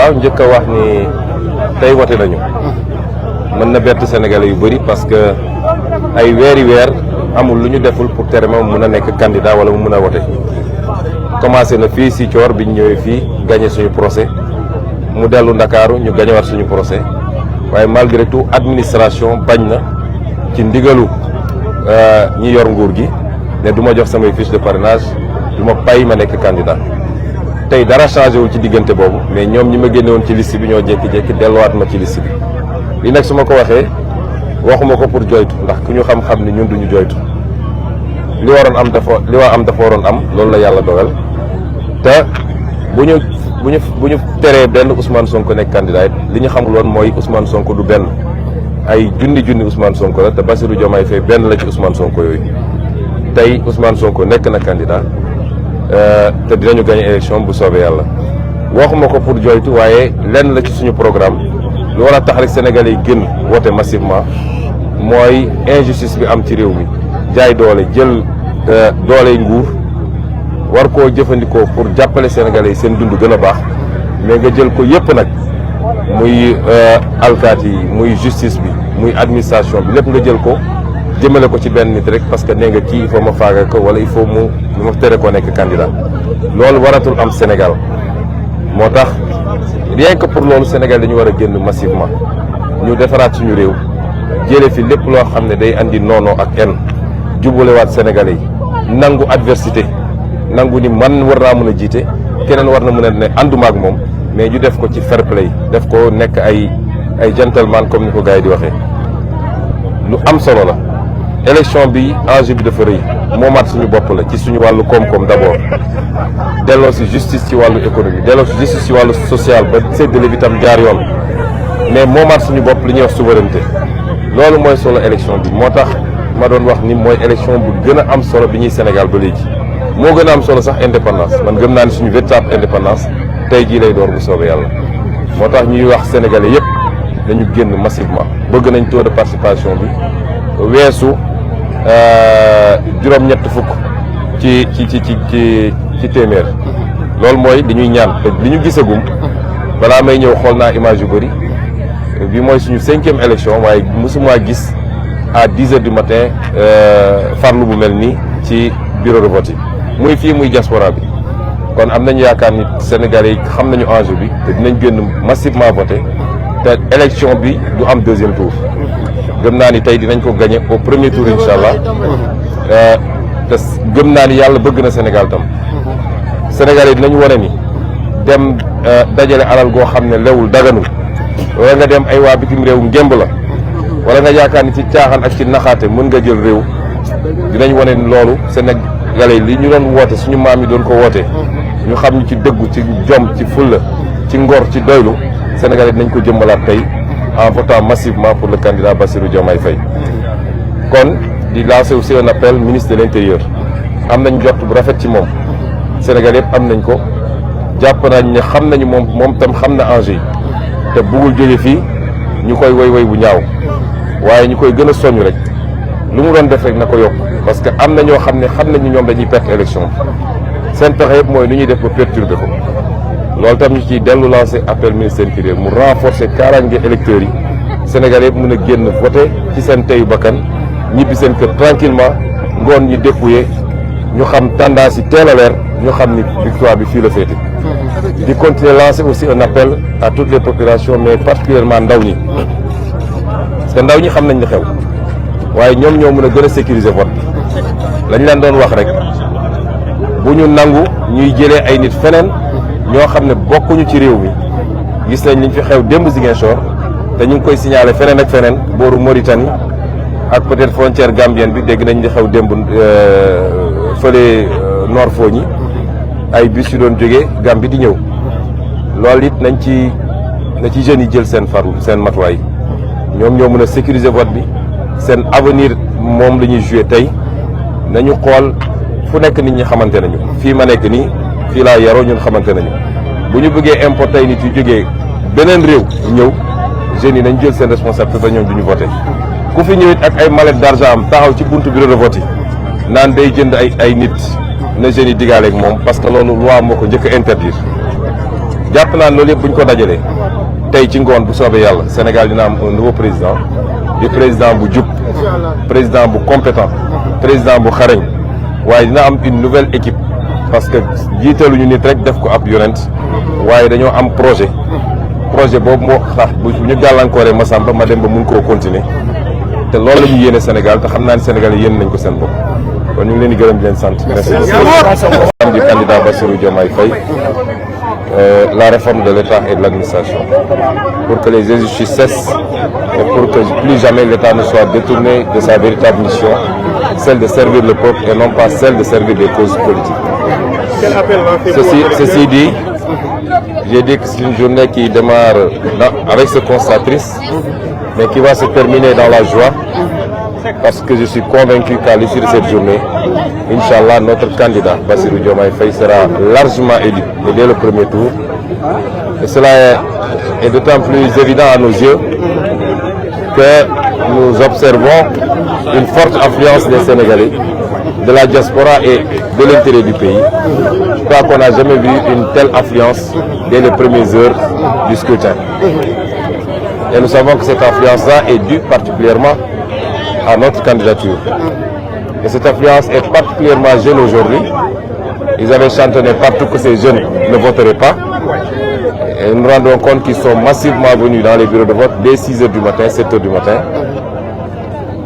waaw njëkk a wax ni tey wote nañu mën na bett Sénégalais yu bëri parce que ay weeri weer amul lu ñu deful pour tere ma mun a nekk candidat wala mu mun a wote commencé na fii si Coor bi ñu ñëwee fii gagné suñu procès mu dellu Ndakaaru ñu gagné suñu procès waaye malgré tout administration bañ na ci ndigalu ñi yor nguur gi ne du ma jox samay fiche de parrainage du ma pay ma nekk candidat tey dara changé wul ci diggante boobu mais ñoom ñi ma génne woon ci liste bi ñoo jékki-jékki delluwaat ma ci liste bi li nag su ma ko waxee waxuma ko pour joytu ndax ku ñu xam-xam ni ñun duñu joytu li waroon am dafa waroon am loolu la yàlla dogal te bu ñu teree benn Ousmane Sonko nekk candidat it li ñu xamul woon mooy Ousmane Sonko du benn ay junni Ousmane Sonko la te Bassirou Diomaye Faye benn la ci Ousmane Sonko yooyu tey Ousmane Sonko nekk na candidat te dinañu gagné élection bu soobee yàlla waxuma ko pour joytu waaye lenn la ci suñu programme lu war a tax rek Sénégalais yi gën voté massivement mooy injustice bi am ci réew mi jaay doole jël doole nguur war koo jëfandikoo pour jàppale Sénégalais yi seen dund gën a baax mais nga jël ko yëpp nag muy alkaati yi muy justice bi muy administration bi lépp nga jël ko jëmale ko ci benn nit rek parce que nee nga kii il faut ma faaga ko wala il faut mu ma tere ko nekk candidat loolu waratul am Sénégal moo tax rien que pour loolu Sénégal dañu war a génn massivement ñu defaraat suñu réew jële fi lépp loo xam ne day andi noonoo ak en jubalewaat Sénégalais yi nangu adversité nangu ni man war naa mën a jiite keneen war na mën a ne ànduma ak moom mais ñu def ko ci fair play def ko nekk ay gentleman comme ni ko gars yi di waxee lu am solo la. élection bi enjeu bi dafa rëy moomaat suñu bopp la ci suñu wàllu koom-koom d'abord delloo si justice ci wàllu économie delloo si justice ci wàllu social ba séddale bi tam jaar yoon mais moomaat suñu bopp li ñuy wax souveraineté loolu mooy solo élection bi moo tax ma doon wax ni mooy élection bu gën a am solo bi ñuy Sénégal ba léegi moo gën a am solo sax indépendance man gëm naa ni suñu véritable indépendance tey jii lay door bu soobee yàlla moo tax ñuy wax sénégalais yëpp dañu génn massivement bëgg nañ taux de participation bi weesu juróom-ñett fukk ci téeméer loolu mooy li ñuy ñaan te li ñu gisagum balaa may ñëw xool naa image yu bëri bi mooy suñu 5e élection waaye mosuma gis à 10 heures du matin farlu bu mel nii ci bureau de vote yi muy fii muy diaspora bi kon am nañu yaakaar ni Sénégalais yi xam nañu enjeu bi te dinañ génn massivement voté te élection bi du am 2e tour gëm naa ni tey dinañ ko gagné au premier tour incha allah te gëm naa ni yàlla bëgg na Sénégal tam Sénégalais dinañ wane ni dem dajale alal goo xam ne lewul daganul wala nga dem ay waa bitim réew ngémb la wala nga yaakaar ni ci caaxaan ak ci naxaate mën nga jël réew dinañ wane ni loolu Sénégalais li ñu doon woote suñu maam yi doon ko woote ñu xam ni ci dëggu ci jom ci fulla ci ngor ci doylu Sénégalais dinañ ko jëmmalaat tey en votant massivement pour le candidat Bassirou Diomaye Faye kon di lancer aussi un appel ministre de l'intérieur am nañ jot bu rafet ci moom Sénégal yëpp am nañ ko jàpp nañ ne xam nañu moom tam xam na enjeu yi te bëggul jóge fii ñu koy woy bu ñaaw waaye ñu koy gën a soññ rek lu mu doon def rek na ko yokk parce que am na ñoo xam ne xam nañu ñoom dañuy perte élection seen pexe yëpp mooy nu ñuy def ba perturber ko loolu tam ñu ciy dellu lancer appel ministre de l'intérieur mu renforcer kaaraange électeurs yi Sénégal yëpp mën a génn voter ci seen teyu bakkan ñibbi seen kër tranquillement ngoon ñi dépouiller ñu xam tendance yi teel a leer ñu xam ni victoire bi fii la féete di continuer lancer aussi un appel à toutes les populations mais particulièrement ndaw ñi parce que ndaw ñi xam nañ li xew waaye ñoom ñoo mën a gën a sécuriser vote bi lañ leen doon wax rek bu ñu nangu ñuy jëlee ay nit feneen ñoo xam ne bokkuñu ci réew mi gis nañ liñ fi xew démb Ziguinchor te ñu ngi koy signaler feneen ak feneen booru Mauritanie ak peut-être frontière gambienne bi dégg nañ li xew démb fële Nord Fogny ay bus yu doon jógee Gambie di ñëw loolu it na ci jeunes yi jël seen farlu seen matuwaay ñoom ñoo mën a sécuriser vote bi seen avenir moom la ñuy jouer tey nañu xool fu nekk nit ñi xamante nañu fii ma nekk nii fii laa yaroo ñun xamante nañu bu ñu bëggee importer nit yu jógee beneen réew ñëw jeunes yi nañ jël seen responsabilité ba ñoom du ñu voté ku fi ñëwit ak ay mallette d'argent am taxaw ci buntu bureau de vote yi naan day jënd ay nit na jeunes yi digaaleeg moom parce que loolu loi moo ko njëkk a interdire jàpp naa loolu yëpp bu ñu ko dajalee tey ci ngoon bu soobee yàlla Sénégal dina am un nouveau président di président bu jub président bu compétent président bu xarañ waaye dina am une nouvelle équipe parce que jiitaluñu nit rek def ko ab yonent waaye dañoo am projet boobu moo tax bu ñu gàllankooree Massamba ma dem ba mun koo continuer te loolu la ñu yéene Sénégal te xam naa ne Sénégal yéene nañ ko seen bopp kon ñu ngi leen di gërëm di leen sant. merci du candidat Bassirou Diomaye Faye. La réforme de l'État et de l'administration, pour que les injustices cessent et pour que plus jamais l'État ne soit détourné de sa véritable mission, celle de servir le peuple et non pas celle de servir des causes politiques. Ceci dit, j'ai dit que c'est une journée qui démarre avec ce constat triste, mais qui va se terminer dans la joie, parce que je suis convaincu qu'à l'issue de cette journée, Inch'Allah, notre candidat, Bassirou Diomaye Faye, sera largement élu, et dès le premier tour. Et cela est d'autant plus évident à nos yeux que nous observons une forte affluence des Sénégalais, de la diaspora et de l'intérieur du pays. Je crois qu'on n'a jamais vu une telle affluence dès les premières heures du scrutin. Et nous savons que cette affluence-là est due particulièrement à notre candidature. Et cette affluence est particulièrement jeune aujourd'hui. Ils avaient chantonné partout que ces jeunes ne voteraient pas. Et nous nous rendons compte qu'ils sont massivement venus dans les bureaux de vote dès 6 h du matin, 7 h du matin.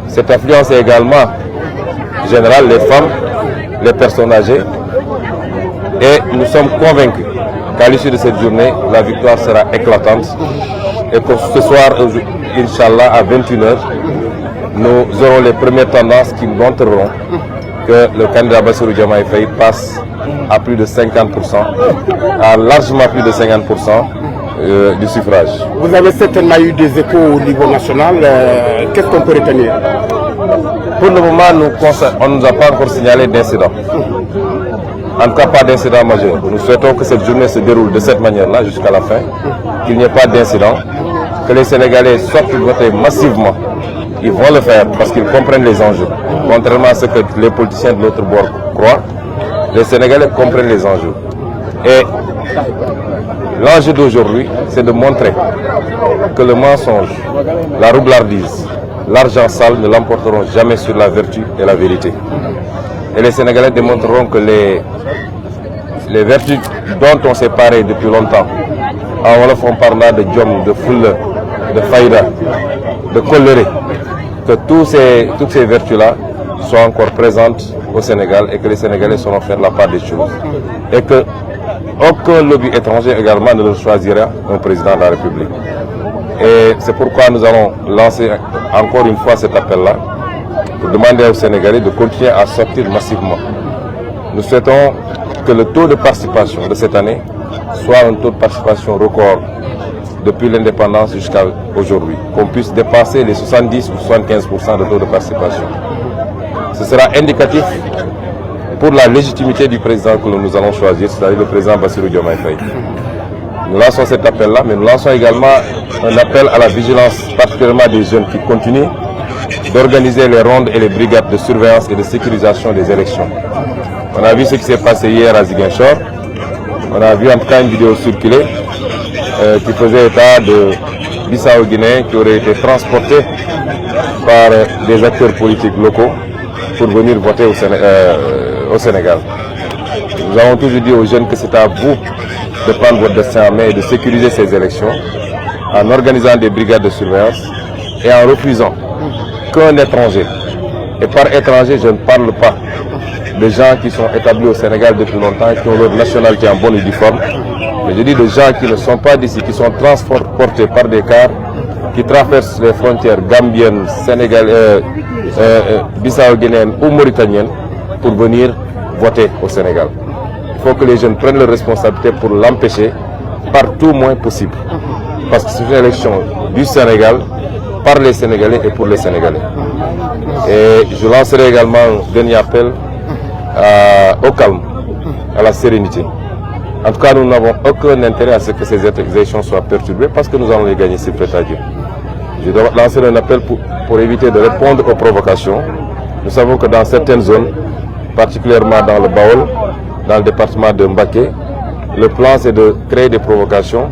Cette affluence est également générale, les femmes, les personnes âgées. Et nous sommes convaincus qu'à l'issue de cette journée, la victoire sera éclatante. Et que ce soir, Inch'Allah, à 21 h, nous aurons les premières tendances qui montreront que le candidat Bassirou Diomaye Faye passe à plus de 50%, à largement plus de 50% du suffrage. Vous avez certainement eu des échos au niveau national. Qu'est-ce qu'on peut retenir? Pour le moment, on ne nous a pas encore signalé d'incident. En tout cas, pas d'incident majeur. Nous souhaitons que cette journée se déroule de cette manière-là jusqu'à la fin, qu'il n'y ait pas d'incident, que les Sénégalais sortent voter massivement. Ils vont le faire parce qu'ils comprennent les enjeux. Contrairement à ce que les politiciens de l'autre bord croient, les Sénégalais comprennent les enjeux. Et l'enjeu d'aujourd'hui, c'est de montrer que le mensonge, la roublardise, l'argent sale ne l'emporteront jamais sur la vertu et la vérité. Et les Sénégalais démontreront que les vertus dont on s'est paré depuis longtemps, en Wolof on parle là de Djom, de Foule, de Faïda, de Coléré, que toutes ces vertus-là soient encore présentes au Sénégal et que les Sénégalais sauront faire la part des choses. Et que aucun lobby étranger également ne leur choisira un président de la République. Et c'est pourquoi nous allons lancer encore une fois cet appel-là pour demander aux Sénégalais de continuer à sortir massivement. Nous souhaitons que le taux de participation de cette année soit un taux de participation record depuis l'indépendance jusqu'à aujourd'hui, qu'on puisse dépasser les 70 ou 75% de taux de participation. Ce sera indicatif pour la légitimité du président que nous allons choisir, c'est-à-dire le président Bassirou Diomaye Faye. Nous lançons cet appel-là, mais nous lançons également un appel à la vigilance, particulièrement des jeunes qui continuent d'organiser les rondes et les brigades de surveillance et de sécurisation des élections. On a vu ce qui s'est passé hier à Ziguinchor. On a vu en tout cas une vidéo circuler qui faisait état de Bissau-Guinéens qui auraient été transportés par des acteurs politiques locaux pour venir voter au Sénégal. Nous avons toujours dit aux jeunes que c'est à vous de prendre votre destin en main et de sécuriser ces élections en organisant des brigades de surveillance et en refusant qu'un étranger, et par étranger je ne parle pas de gens qui sont établis au Sénégal depuis longtemps et qui ont leur nationalité en bonne et due forme, mais je dis de gens qui ne sont pas d'ici, qui sont transportés par des cars, qui traversent les frontières gambiennes, sénégalaises, bissau-guinéennes ou mauritaniennes pour venir voter au Sénégal. Il faut que les jeunes prennent leurs responsabilités pour l'empêcher par tout moyen possible. Parce que c'est une élection du Sénégal, par les Sénégalais et pour les Sénégalais. Et je lancerai également un dernier appel au calme, à la sérénité. En tout cas, nous n'avons aucun intérêt à ce que ces élections soient perturbées parce que nous allons les gagner, c'est prêt à Dieu. Je dois lancer un appel pour éviter de répondre aux provocations. Nous savons que dans certaines zones, particulièrement dans le Baol, dans le département de Mbaké, Le plan, c'est de créer des provocations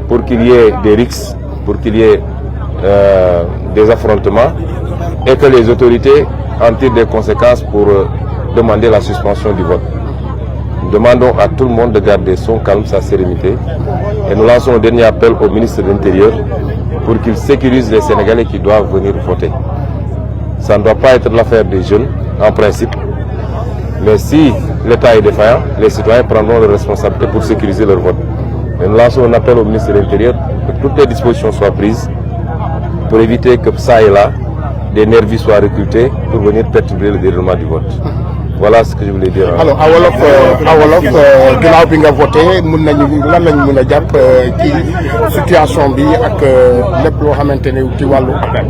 pour qu'il y ait des rixes, pour qu'il y ait des affrontements et que les autorités en tirent des conséquences pour demander la suspension du vote. Nous demandons à tout le monde de garder son calme, sa sérénité et nous lançons un dernier appel au ministre de l'Intérieur pour qu'il sécurise les Sénégalais qui doivent venir voter. Ça ne doit pas être l'affaire des jeunes, en principe, mais si l'État est défaillant, les citoyens prendront leurs responsabilités pour sécuriser leur vote. Mais nous lançons un appel au ministre de l'Intérieur que toutes les dispositions soient prises pour éviter que ça et là, des nervis soient recrutés pour venir perturber le déroulement du vote. Voilà ce que je voulais dire. Alors à wolof ginnaaw bi nga voté mun nañu lan lañ mun a jàpp ci situation bi ak lépp loo xamante ne ci wàllu appel.